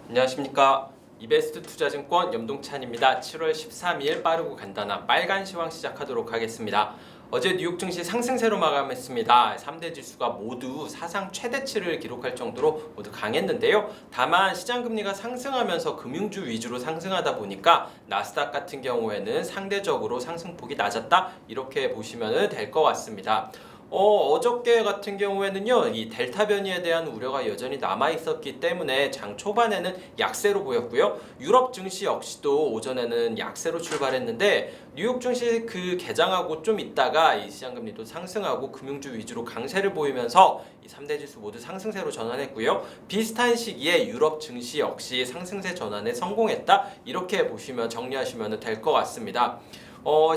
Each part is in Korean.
안녕하십니까. 이베스트 투자증권 염동찬입니다. 7월 13일 빠르고 간단한 빨간 시황 시작하도록 하겠습니다. 어제 뉴욕 증시 상승세로 마감했습니다. 3대 지수가 모두 사상 최대치를 기록할 정도로 모두 강했는데요. 다만 시장 금리가 상승하면서 금융주 위주로 상승하다 보니까 나스닥 같은 경우에는 상대적으로 상승폭이 낮았다, 이렇게 보시면 될 것 같습니다. 어저께 같은 경우에는요, 이 델타 변이에 대한 우려가 여전히 남아 있었기 때문에 장 초반에는 약세로 보였고요. 유럽 증시 역시도 오전에는 약세로 출발했는데 뉴욕 증시 그 개장하고 좀 있다가 이 시장 금리도 상승하고 금융주 위주로 강세를 보이면서 이 3대 지수 모두 상승세로 전환했고요. 비슷한 시기에 유럽 증시 역시 상승세 전환에 성공했다, 이렇게 보시면 정리하시면 될 것 같습니다.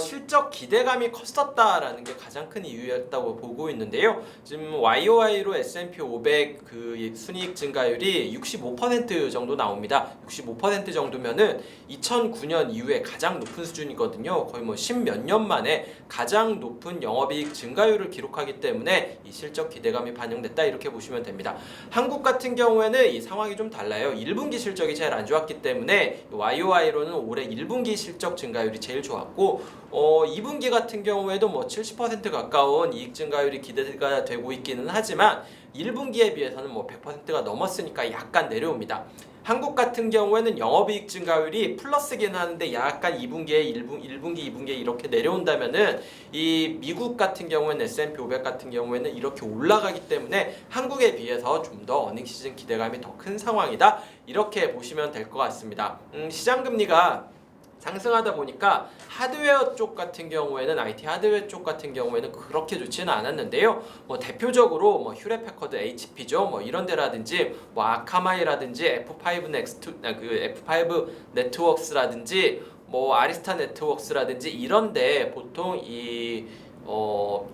실적 기대감이 컸었다라는 게 가장 큰 이유였다고 보고 있는데요. 지금 YOY로 S&P 500 그 순이익 증가율이 65% 정도 나옵니다. 65% 정도면은 2009년 이후에 가장 높은 수준이거든요. 거의 뭐 10몇 년 만에 가장 높은 영업이익 증가율을 기록하기 때문에 이 실적 기대감이 반영됐다, 이렇게 보시면 됩니다. 한국 같은 경우에는 이 상황이 좀 달라요. 1분기 실적이 제일 안 좋았기 때문에 YOY로는 올해 1분기 실적 증가율이 제일 좋았고, 2분기 같은 경우에도 뭐 70% 가까운 이익 증가율이 기대가 되고 있기는 하지만 1분기에 비해서는 뭐 100%가 넘었으니까 약간 내려옵니다. 한국 같은 경우에는 영업이익 증가율이 플러스긴 하는데 약간 2분기에 1분기, 2분기에 이렇게 내려온다면은 이 미국 같은 경우에는 S&P 500 같은 경우에는 이렇게 올라가기 때문에 한국에 비해서 좀 더 어닝 시즌 기대감이 더 큰 상황이다, 이렇게 보시면 될 것 같습니다. 시장 금리가 상승하다 보니까 하드웨어 쪽 같은 경우에는 IT 하드웨어 쪽 같은 경우에는 그렇게 좋지는 않았는데요. 뭐 대표적으로 뭐 휴레패커드 HP죠. 뭐 이런 데라든지 뭐 아카마이라든지 F5 넥스트 그 F5 네트워크스라든지 뭐 아리스타 네트워크스라든지 이런 데 보통 이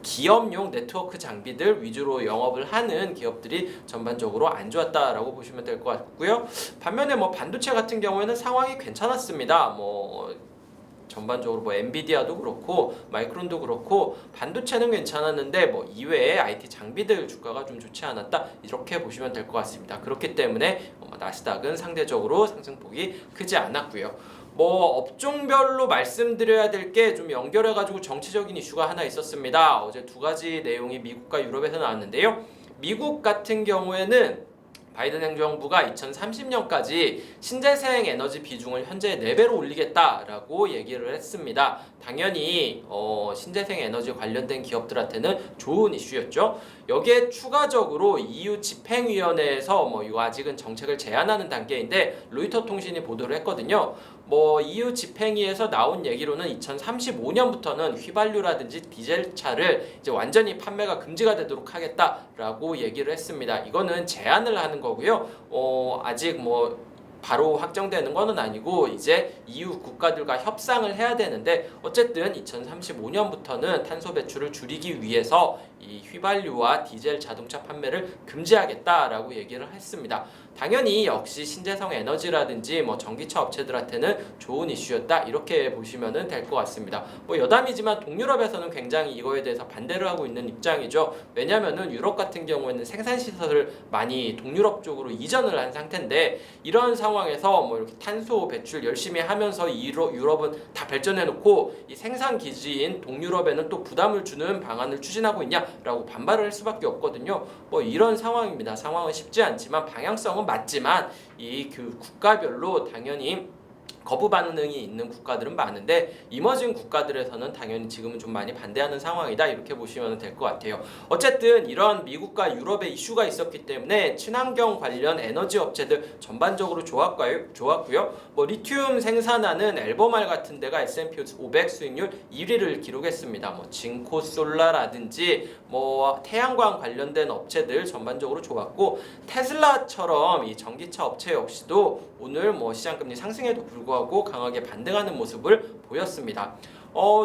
기업용 네트워크 장비들 위주로 영업을 하는 기업들이 전반적으로 안 좋았다라고 보시면 될 것 같고요. 반면에 뭐 반도체 같은 경우에는 상황이 괜찮았습니다. 뭐 전반적으로 뭐 엔비디아도 그렇고 마이크론도 그렇고 반도체는 괜찮았는데 뭐 이외에 IT 장비들 주가가 좀 좋지 않았다, 이렇게 보시면 될 것 같습니다. 그렇기 때문에 나스닥은 상대적으로 상승폭이 크지 않았고요. 뭐 업종별로 말씀드려야 될 게 좀 연결해가지고 정치적인 이슈가 하나 있었습니다. 어제 두 가지 내용이 미국과 유럽에서 나왔는데요. 미국 같은 경우에는 바이든 행정부가 2030년까지 신재생 에너지 비중을 현재 4배로 올리겠다라고 얘기를 했습니다. 당연히 신재생 에너지 관련된 기업들한테는 좋은 이슈였죠. 여기에 추가적으로 EU 집행위원회에서 뭐 이거 아직은 정책을 제안하는 단계인데 로이터 통신이 보도를 했거든요. 뭐 EU 집행위에서 나온 얘기로는 2035년부터는 휘발유라든지 디젤차를 이제 완전히 판매가 금지가 되도록 하겠다라고 얘기를 했습니다. 이거는 제안을 하는 거고요. 아직 뭐 바로 확정되는 거는 아니고 이제 EU 국가들과 협상을 해야 되는데, 어쨌든 2035년부터는 탄소 배출을 줄이기 위해서 이 휘발유와 디젤 자동차 판매를 금지하겠다라고 얘기를 했습니다. 당연히 역시 신재생 에너지라든지 뭐 전기차 업체들한테는 좋은 이슈였다, 이렇게 보시면 될 것 같습니다. 뭐 여담이지만 동유럽에서는 굉장히 이거에 대해서 반대를 하고 있는 입장이죠. 왜냐면은 유럽 같은 경우에는 생산 시설을 많이 동유럽 쪽으로 이전을 한 상태인데, 이런 상황에서 뭐 이렇게 탄소 배출 열심히 하면서 유럽은 다 발전해 놓고 이 생산 기지인 동유럽에는 또 부담을 주는 방안을 추진하고 있냐라고 반발을 할 수밖에 없거든요. 뭐 이런 상황입니다. 상황은 쉽지 않지만 방향성은 맞지만 이 그 국가별로 당연히 거부 반응이 있는 국가들은 많은데 이머징 국가들에서는 당연히 지금은 좀 많이 반대하는 상황이다, 이렇게 보시면 될 것 같아요. 어쨌든 이런 미국과 유럽의 이슈가 있었기 때문에 친환경 관련 에너지 업체들 전반적으로 좋았고요. 뭐 리튬 생산하는 엘버말 같은 데가 S&P 500 수익률 1위를 기록했습니다. 뭐 진코솔라라든지 뭐 태양광 관련된 업체들 전반적으로 좋았고, 테슬라처럼 이 전기차 업체 역시도 오늘 뭐 시장금리 상승에도 불구하고 강하게 반등하는 모습을 보였습니다.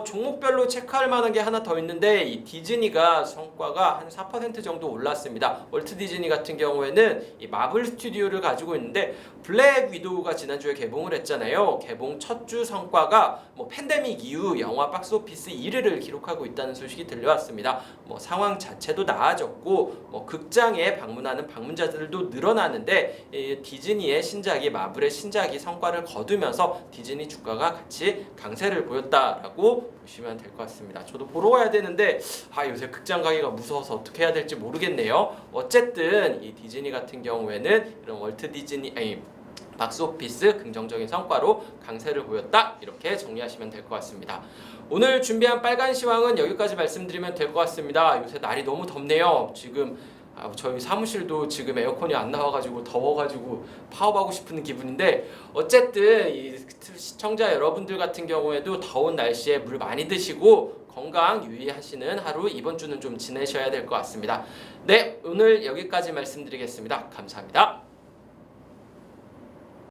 종목별로 체크할 만한 게 하나 더 있는데 이 디즈니가 성과가 한 4% 정도 올랐습니다. 월트 디즈니 같은 경우에는 이 마블 스튜디오를 가지고 있는데 블랙 위도우가 지난주에 개봉을 했잖아요. 개봉 첫 주 성과가 팬데믹 이후 영화 박스오피스 1위를 기록하고 있다는 소식이 들려왔습니다. 상황 자체도 나아졌고 극장에 방문하는 방문자들도 늘어나는데 디즈니의 신작이 마블의 신작이 성과를 거두면서 디즈니 주가가 같이 강세를 보였다라고 보시면 될 것 같습니다. 저도 보러 가야 되는데 요새 극장 가기가 무서워서 어떻게 해야 될지 모르겠네요. 어쨌든 이 디즈니 같은 경우에는 이런 월트 디즈니 박스오피스 긍정적인 성과로 강세를 보였다, 이렇게 정리하시면 될 것 같습니다. 오늘 준비한 빨간 시황은 여기까지 말씀드리면 될 것 같습니다. 요새 날이 너무 덥네요. 지금 저희 사무실도 지금 에어컨이 안 나와가지고 더워가지고 파업하고 싶은 기분인데, 어쨌든 이 시청자 여러분들 같은 경우에도 더운 날씨에 물 많이 드시고 건강 유의하시는 하루 이번 주는 좀 지내셔야 될 것 같습니다. 네, 오늘 여기까지 말씀드리겠습니다. 감사합니다.